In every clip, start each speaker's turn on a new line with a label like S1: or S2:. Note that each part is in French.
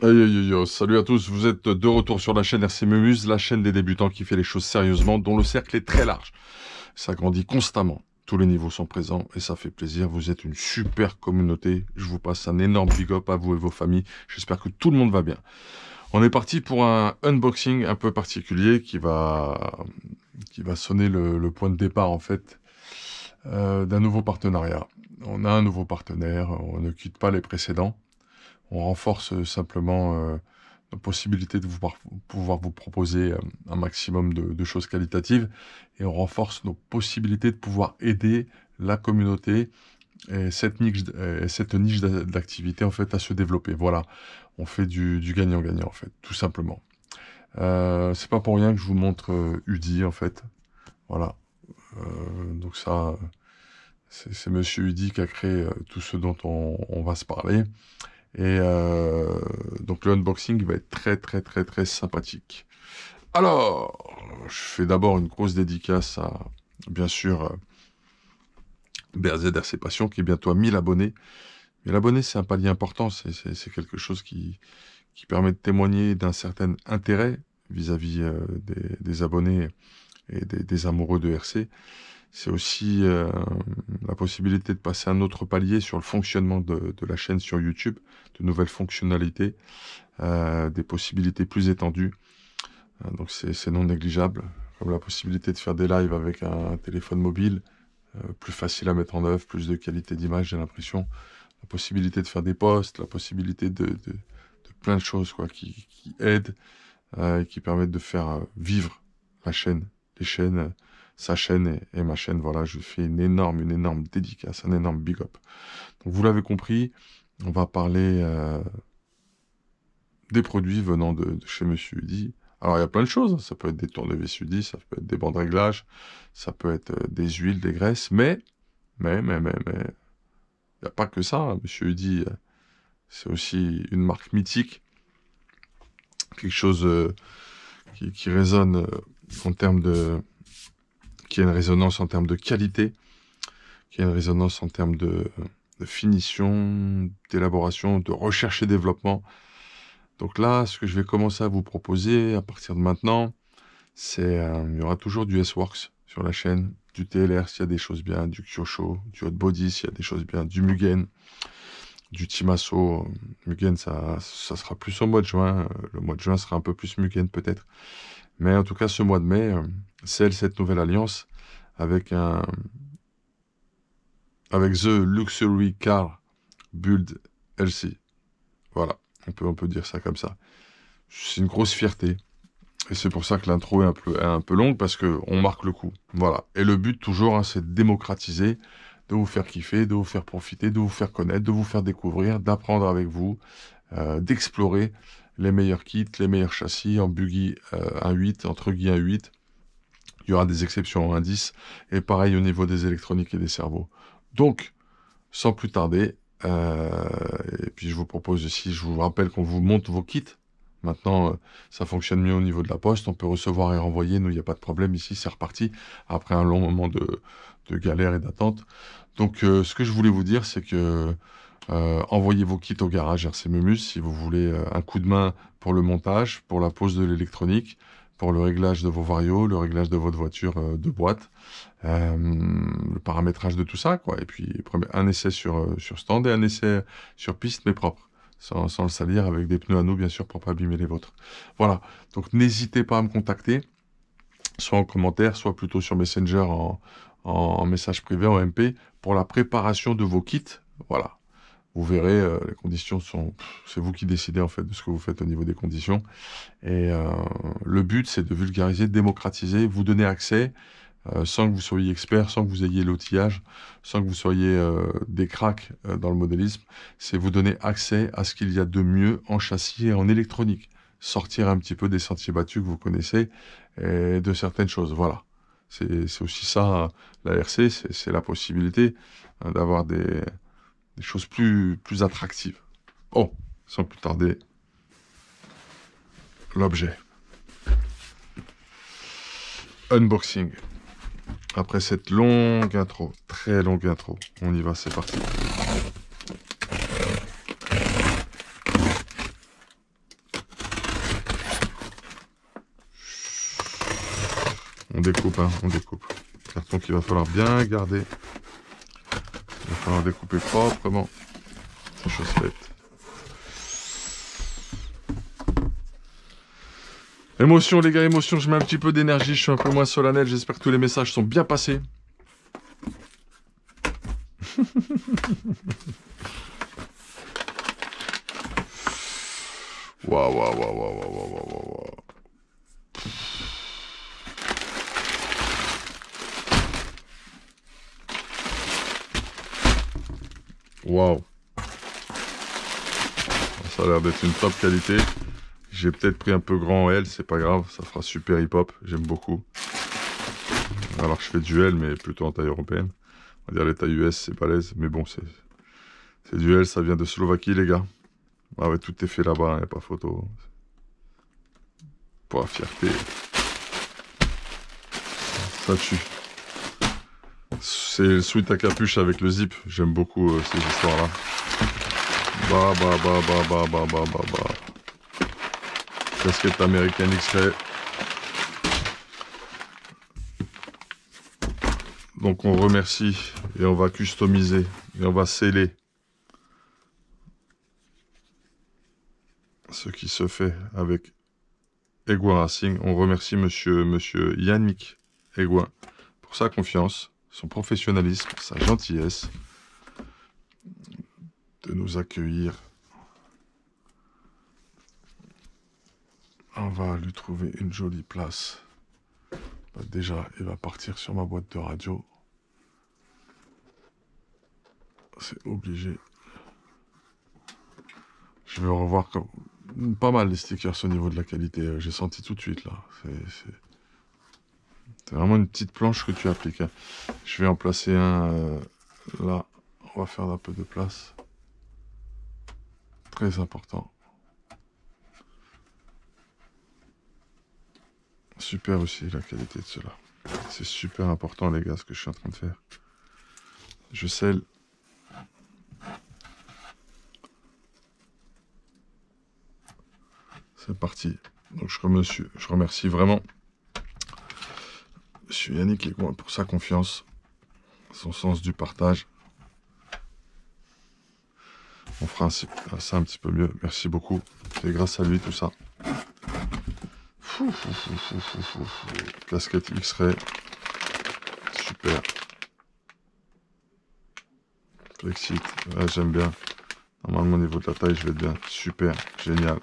S1: Aïe, aïe, aïe, aïe. Salut à tous, vous êtes de retour sur la chaîne RC Mémuse, la chaîne des débutants qui fait les choses sérieusement, dont le cercle est très large. Ça grandit constamment, tous les niveaux sont présents et ça fait plaisir. Vous êtes une super communauté, je vous passe un énorme big up à vous et vos familles. J'espère que tout le monde va bien. On est parti pour un unboxing un peu particulier qui va sonner le point de départ en fait d'un nouveau partenariat. On a un nouveau partenaire, on ne quitte pas les précédents. On renforce simplement la possibilité de pouvoir vous proposer un maximum de choses qualitatives et on renforce nos possibilités de pouvoir aider la communauté et cette niche d'activité en fait à se développer. Voilà, on fait du gagnant-gagnant en fait, tout simplement. C'est pas pour rien que je vous montre Udi en fait. Voilà, donc ça, c'est Monsieur Udi qui a créé tout ce dont on va se parler. Et donc le unboxing va être très très très très sympathique. Alors, je fais d'abord une grosse dédicace à, bien sûr, BRZRC Passion qui est bientôt à 1000 abonnés. 1000 abonnés, c'est un palier important, c'est quelque chose qui permet de témoigner d'un certain intérêt vis-à-vis des abonnés et des amoureux de RC. C'est aussi la possibilité de passer un autre palier sur le fonctionnement de la chaîne sur YouTube, de nouvelles fonctionnalités, des possibilités plus étendues. Donc c'est non négligeable, comme la possibilité de faire des lives avec un téléphone mobile, plus facile à mettre en œuvre, plus de qualité d'image, j'ai l'impression. La possibilité de faire des posts, la possibilité de plein de choses quoi, qui aident et qui permettent de faire vivre la chaîne, les chaînes, sa chaîne et ma chaîne. Voilà, je fais une énorme dédicace, un énorme big up. Donc vous l'avez compris, on va parler des produits venant de chez Monsieur Udi. Alors il y a plein de choses, hein. Ça peut être des tournevis Udi, ça peut être des bandes réglages, ça peut être des huiles, des graisses, mais, il n'y a pas que ça, hein. Monsieur Udi, c'est aussi une marque mythique, quelque chose qui résonne en termes qui a une résonance en termes de qualité, qui a une résonance en termes de finition, d'élaboration, de recherche et développement. Donc là, ce que je vais commencer à vous proposer à partir de maintenant, c'est il y aura toujours du S-Works sur la chaîne, du TLR s'il y a des choses bien, du Kyosho, du Hot Body s'il y a des choses bien, du Mugen, du Timaso. Mugen, ça sera plus au mois de juin. Le mois de juin sera un peu plus Mugen peut-être. Mais en tout cas, ce mois de mai, c'est cette nouvelle alliance avec avec The Luxury Car Build LC. Voilà, on peut dire ça comme ça. C'est une grosse fierté. Et c'est pour ça que l'intro est un peu longue, parce qu'on marque le coup. Voilà. Et le but, toujours, hein, c'est de démocratiser, de vous faire kiffer, de vous faire profiter, de vous faire connaître, de vous faire découvrir, d'apprendre avec vous, d'explorer les meilleurs kits, les meilleurs châssis en buggy 1.8, entre Guy 1.8. Il y aura des exceptions en 1.10, et pareil au niveau des électroniques et des cerveaux. Donc, sans plus tarder, et puis je vous propose aussi, je vous rappelle qu'on vous monte vos kits. Maintenant, ça fonctionne mieux au niveau de la poste. On peut recevoir et renvoyer. Nous, il n'y a pas de problème. Ici, c'est reparti après un long moment de galère et d'attente. Donc, ce que je voulais vous dire, c'est que envoyez vos kits au garage RC Memus si vous voulez un coup de main pour le montage, pour la pose de l'électronique, pour le réglage de vos varios, le réglage de votre voiture de boîte, le paramétrage de tout ça, quoi. Et puis, un essai sur stand et un essai sur piste, mais propre. Sans le salir, avec des pneus à nous, bien sûr, pour pas abîmer les vôtres. Voilà. Donc, n'hésitez pas à me contacter, soit en commentaire, soit plutôt sur Messenger en message privé, en MP, pour la préparation de vos kits. Voilà. Vous verrez, les conditions sont... C'est vous qui décidez, en fait, de ce que vous faites au niveau des conditions. Et le but, c'est de vulgariser, de démocratiser, vous donner accès, sans que vous soyez expert, sans que vous ayez l'outillage, sans que vous soyez des cracks dans le modélisme. C'est vous donner accès à ce qu'il y a de mieux en châssis et en électronique. Sortir un petit peu des sentiers battus que vous connaissez et de certaines choses. Voilà. C'est aussi ça, la RC, c'est la possibilité d'avoir des choses plus attractives. Bon, sans plus tarder, l'objet. Unboxing. Après cette longue intro, très longue intro, on y va, c'est parti. découpe, hein, on découpe. Carton qu'il va falloir bien garder. Il va falloir découper proprement. C'est chose faite. Émotion les gars, émotion, je mets un petit peu d'énergie, je suis un peu moins solennel, j'espère que tous les messages sont bien passés. Waouh, waouh, waouh, waouh, waouh, waouh, waouh. Waouh. Ça a l'air d'être une top qualité. J'ai peut-être pris un peu grand en L, c'est pas grave, ça fera super hip-hop, j'aime beaucoup. Alors que je fais du L, mais plutôt en taille européenne. On va dire les tailles US, c'est balèze, mais bon, c'est du L, ça vient de Slovaquie, les gars. Ah ouais, tout est fait là-bas, il n'y a pas photo. Pour la fierté. Ça tue. C'est le sweat à capuche avec le zip, j'aime beaucoup ces histoires-là. Bah, bah, bah, bah, bah, bah, bah, bah, bah. Casquette américaine X-Ray. Donc on remercie et on va customiser et on va sceller ce qui se fait avec Egouin Racing. On remercie monsieur Yannick Egouin pour sa confiance, son professionnalisme, sa gentillesse de nous accueillir. On va lui trouver une jolie place. Bah, déjà, il va partir sur ma boîte de radio. C'est obligé. Je vais revoir comme... pas mal les stickers au niveau de la qualité. J'ai senti tout de suite là. C'est vraiment une petite planche que tu appliques. Hein. Je vais en placer un là. On va faire un peu de place. Très important. Super aussi la qualité de cela. C'est super important les gars ce que je suis en train de faire. Je scelle. C'est parti. Donc je remercie vraiment monsieur Yannick pour sa confiance, son sens du partage. On fera ça un petit peu mieux. Merci beaucoup. C'est grâce à lui tout ça. Casquette X-Ray. Super. Flexit. Ouais, j'aime bien. Normalement, au niveau de la taille, je vais être bien. Super. Génial.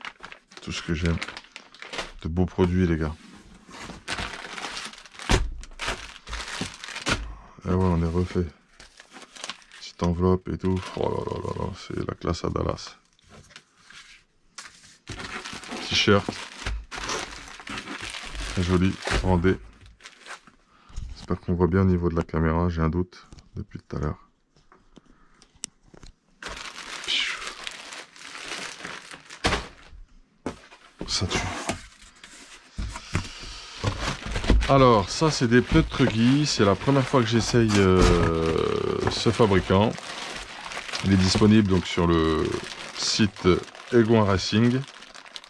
S1: Tout ce que j'aime. De beaux produits, les gars. Et ouais, on est refait. Petite enveloppe et tout. Oh là là là là. C'est la classe à Dallas. T-shirt. Très joli. Rendez. J'espère qu'on voit bien au niveau de la caméra. J'ai un doute depuis tout à l'heure. Ça tue. Alors, ça c'est des pneus de Truggy. C'est la première fois que j'essaye ce fabricant. Il est disponible donc sur le site Egouin Racing.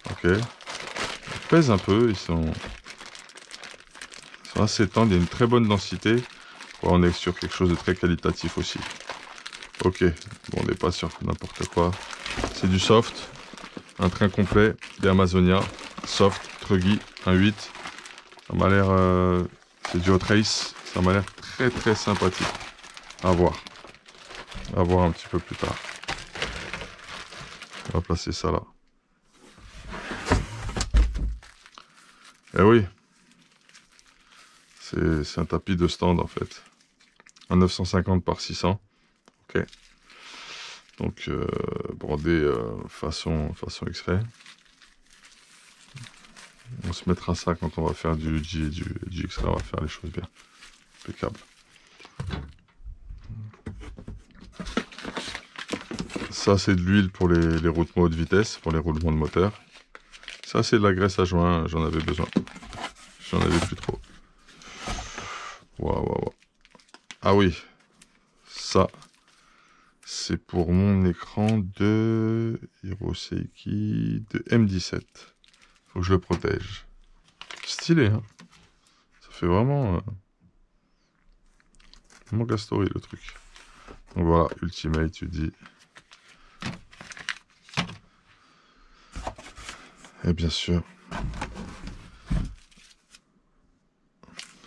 S1: Ok. Ils pèsent un peu. Ils sont assez tendres. Il y a une très bonne densité. Ouais, on est sur quelque chose de très qualitatif aussi. Ok. Bon, on n'est pas sur n'importe quoi. C'est du soft. Un train complet. Des Amazonia. Soft. Truggy. 1.8. Ça m'a l'air... c'est du hot race. Ça m'a l'air très très sympathique. À voir. À voir un petit peu plus tard. On va placer ça là. Eh oui. C'est un tapis de stand en fait. Un 950 par 600. Ok. Donc brodé façon X-Ray. On se mettra ça quand on va faire du G et du X-Ray. On va faire les choses bien. Impeccable. Ça c'est de l'huile pour les routements haute vitesse, pour les roulements de moteur. Ça c'est de la graisse à joint, j'en avais besoin. J'en avais plus trop. Waouh, waouh, waouh. Ah oui, ça c'est pour mon écran de Hiroseiki de M17. Faut que je le protège. Stylé, hein. Ça fait vraiment... Manga Story, le truc. Donc voilà, Ultimate, tu dis. Et bien sûr...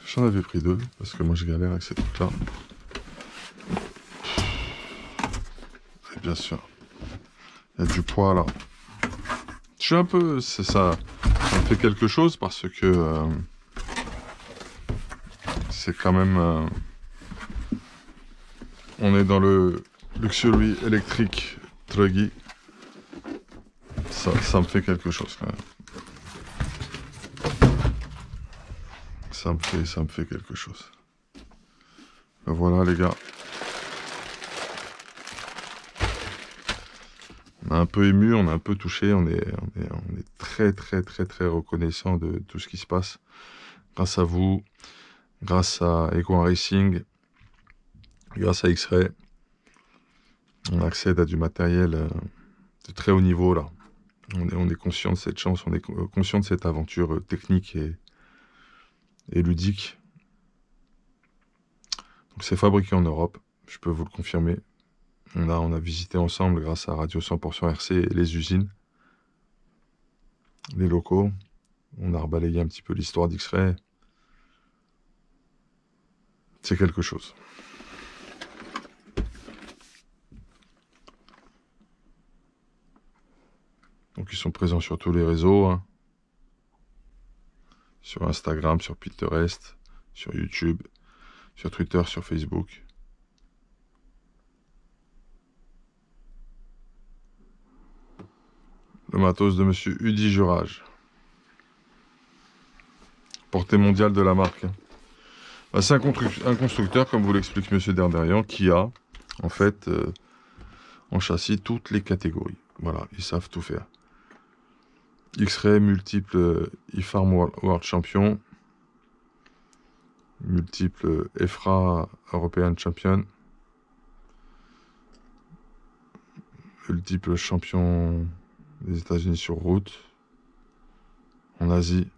S1: J'en avais pris 2, parce que moi je galère avec ces trucs-là. Et bien sûr... Il y a du poids, là. Je suis un peu... C'est ça... Ça me fait quelque chose, parce que... c'est quand même... on est dans le Luxury Electric Truggy. Ça me fait quelque chose quand même. Ça me fait quelque chose. Ben voilà les gars. On est un peu ému, on est un peu touché, on est très reconnaissant de tout ce qui se passe. Grâce à vous, grâce à Equine Racing, grâce à X-Ray, on accède à du matériel de très haut niveau là. On est conscient de cette chance, on est conscient de cette aventure technique et ludique. Donc c'est fabriqué en Europe, je peux vous le confirmer. On a visité ensemble, grâce à Radio 100% RC, les usines, les locaux. On a rebalayé un petit peu l'histoire d'X-Ray. C'est quelque chose. Donc ils sont présents sur tous les réseaux, hein. Sur Instagram, sur Pinterest, sur YouTube, sur Twitter, sur Facebook. Le matos de Monsieur Udi Jurage. Portée mondiale de la marque. Bah, c'est un constructeur, comme vous l'explique Monsieur Derderian, qui a, en fait, en châssis, toutes les catégories. Voilà, ils savent tout faire. X-Ray, multiple IFARM World Champion, multiple EFRA European Champion, multiple champion des États-Unis sur route, en Asie.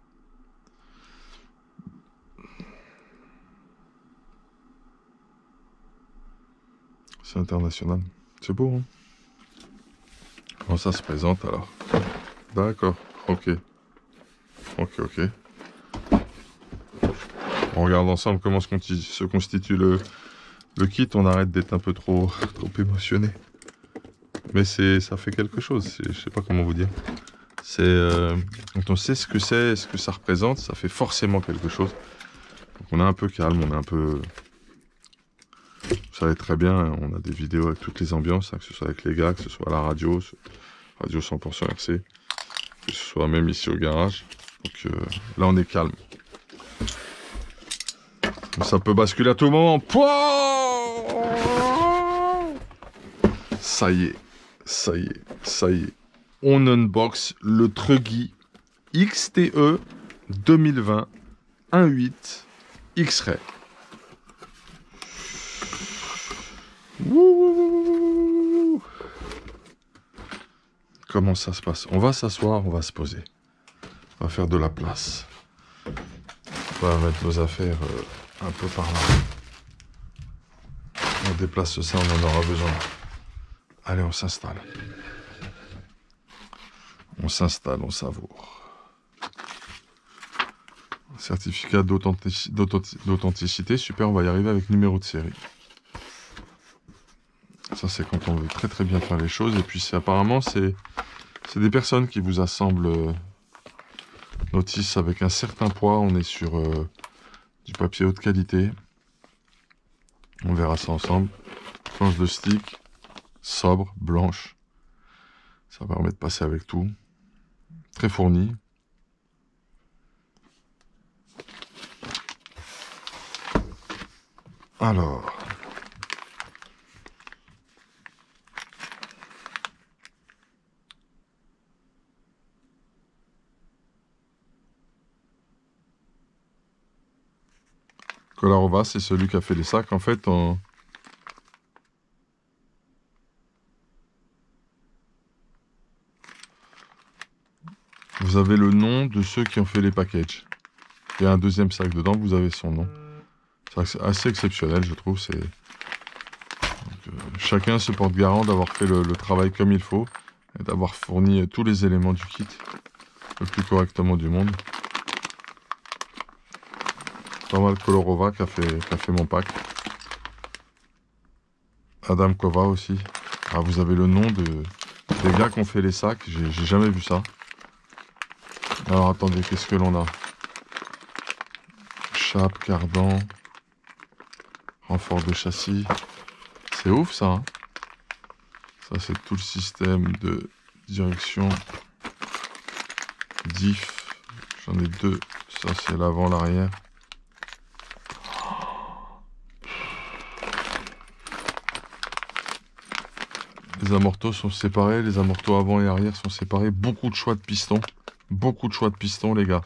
S1: C'est international. C'est beau, hein? Comment ça se présente alors? D'accord, ok. Ok. On regarde ensemble comment se constitue le kit. On arrête d'être un peu trop émotionné. Mais ça fait quelque chose. Je sais pas comment vous dire. Quand on sait ce que c'est, ce que ça représente, ça fait forcément quelque chose. Donc on est un peu calme, on est un peu... Vous savez très bien, on a des vidéos avec toutes les ambiances, hein, que ce soit avec les gars, que ce soit à la radio 100% RC, que ce soit même ici au garage. Donc là on est calme. Ça peut basculer à tout moment. Pouah, ça y est. On unbox le Truggy XTE 2020 1.8 X-Ray. Comment ça se passe? On va s'asseoir, on va se poser. On va faire de la place. On va mettre nos affaires un peu par là. On déplace ça, on en aura besoin. Allez, on s'installe. On s'installe, on savoure. Certificat d'authenticité. Super, on va y arriver avec numéro de série. Ça, c'est quand on veut très bien faire les choses. Et puis, apparemment, c'est des personnes qui vous assemblent notice avec un certain poids. On est sur du papier haute qualité. On verra ça ensemble. Planche de stick, sobre, blanche. Ça permet de passer avec tout. Très fourni. Alors... Kolarova, c'est celui qui a fait les sacs. En fait, vous avez le nom de ceux qui ont fait les packages. et un deuxième sac dedans, vous avez son nom. C'est assez exceptionnel, je trouve. Chacun se porte garant d'avoir fait le travail comme il faut et d'avoir fourni tous les éléments du kit le plus correctement du monde. Pas mal Kolorova qui a fait mon pack. Adam Kova aussi. Ah, vous avez le nom des gars qui ont fait les sacs. J'ai jamais vu ça. Alors attendez, qu'est-ce que l'on a? Chape, cardan, renfort de châssis. C'est ouf ça, hein. Ça c'est tout le système de direction. Diff. J'en ai deux. Ça c'est l'avant, l'arrière. Les amortos sont séparés. Les amortos avant et arrière sont séparés. Beaucoup de choix de pistons. Beaucoup de choix de pistons, les gars.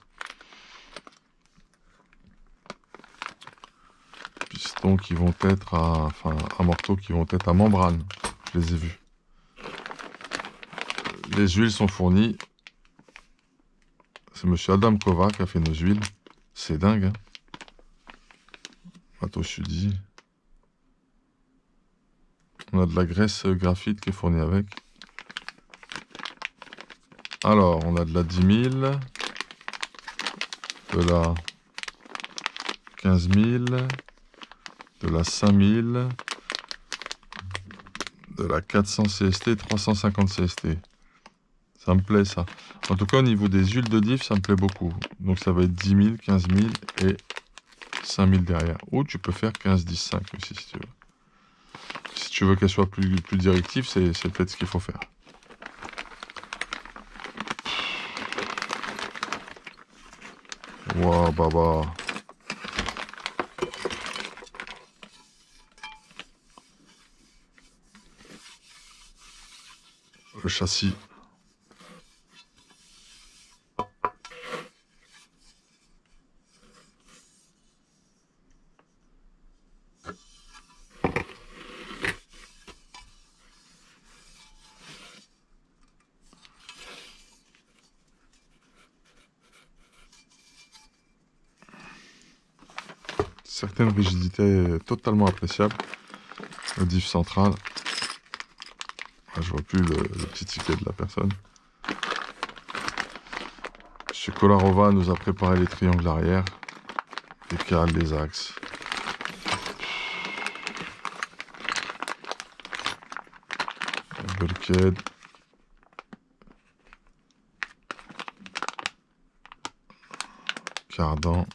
S1: Pistons qui vont être à... Enfin, amortos qui vont être à membrane. Je les ai vus. Les huiles sont fournies. C'est monsieur Adam Kova qui a fait nos huiles. C'est dingue, hein. Matos Sudi. On a de la graisse graphite qui est fournie avec. Alors, on a de la 10 000. De la 15 000. De la 5 000. De la 400 CST, 350 CST. Ça me plaît, ça. En tout cas, au niveau des huiles de diff, ça me plaît beaucoup. Donc, ça va être 10 000, 15 000 et 5 000 derrière. Ou tu peux faire 15, 10, 5 aussi, si tu veux. Si tu veux qu'elle soit plus directive, c'est peut-être ce qu'il faut faire. Waouh, baba. Le châssis. Certaines rigidités totalement appréciables. Le diff central. Ah, je vois plus le petit ticket de la personne. Monsieur Kolarova nous a préparé les triangles arrière, les cales, les axes. Bulkhead. Cardan.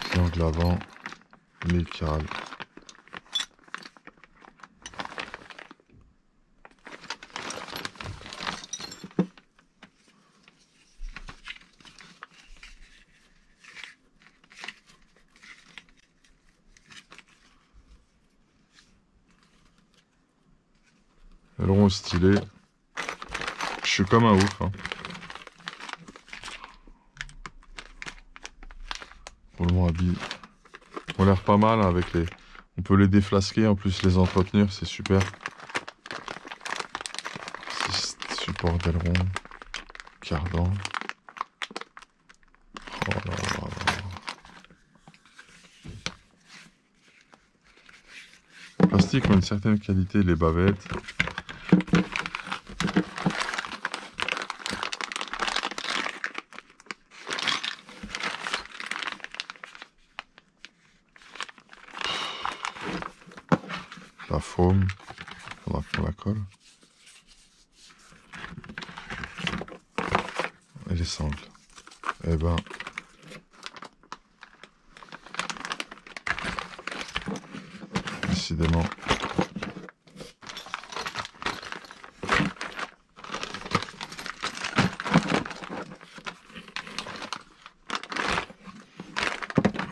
S1: Triangle avant, les cales. Aileron stylé. Je suis comme un ouf, hein. Roulement habile. On a l'air pas mal hein, avec les... On peut les déflasquer, en plus les entretenir, c'est super. Support d'aileron. Cardan. Oh là là là. Les plastiques ont une certaine qualité, les bavettes. La forme, faudra qu'on la colle. Et les sangles. Eh ben, décidément.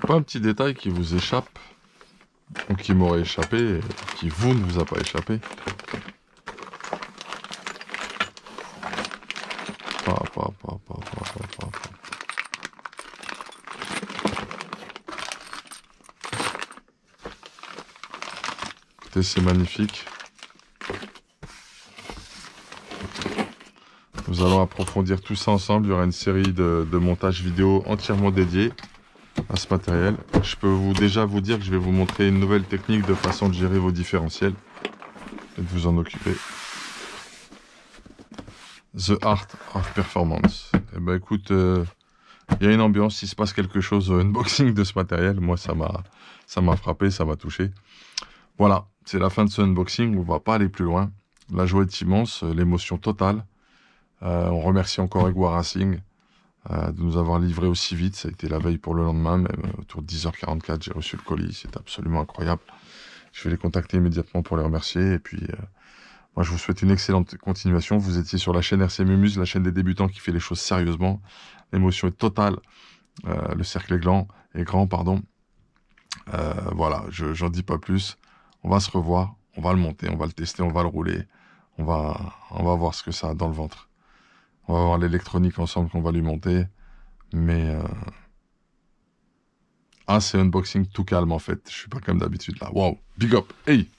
S1: Pas un petit détail qui vous échappe, ou qui m'aurait échappé, et qui vous ne vous a pas échappé. c'est magnifique. Nous allons approfondir tout ça ensemble. Il y aura une série de montages vidéo entièrement dédiés à ce matériel. Je peux déjà vous dire que je vais vous montrer une nouvelle technique de façon de gérer vos différentiels et de vous en occuper. The Art of Performance. Eh ben écoute, il y a une ambiance, il se passe quelque chose au unboxing de ce matériel. Moi, ça m'a frappé, ça m'a touché. Voilà, c'est la fin de ce unboxing. On va pas aller plus loin. La joie est immense, l'émotion totale. On remercie encore Egwa Racing de nous avoir livré aussi vite. Ça a été la veille pour le lendemain, même autour de 10h44, j'ai reçu le colis. C'est absolument incroyable. Je vais les contacter immédiatement pour les remercier. Et puis, moi, je vous souhaite une excellente continuation. Vous étiez sur la chaîne RC Mumuse, la chaîne des débutants qui fait les choses sérieusement. L'émotion est totale. Le cercle est grand, pardon. Voilà, j'en dis pas plus. On va se revoir, on va le monter, on va le tester, on va le rouler. On va voir ce que ça a dans le ventre. On va voir l'électronique ensemble qu'on va lui monter. Mais c'est unboxing tout calme en fait. Je suis pas comme d'habitude là. Wow, big up, hey!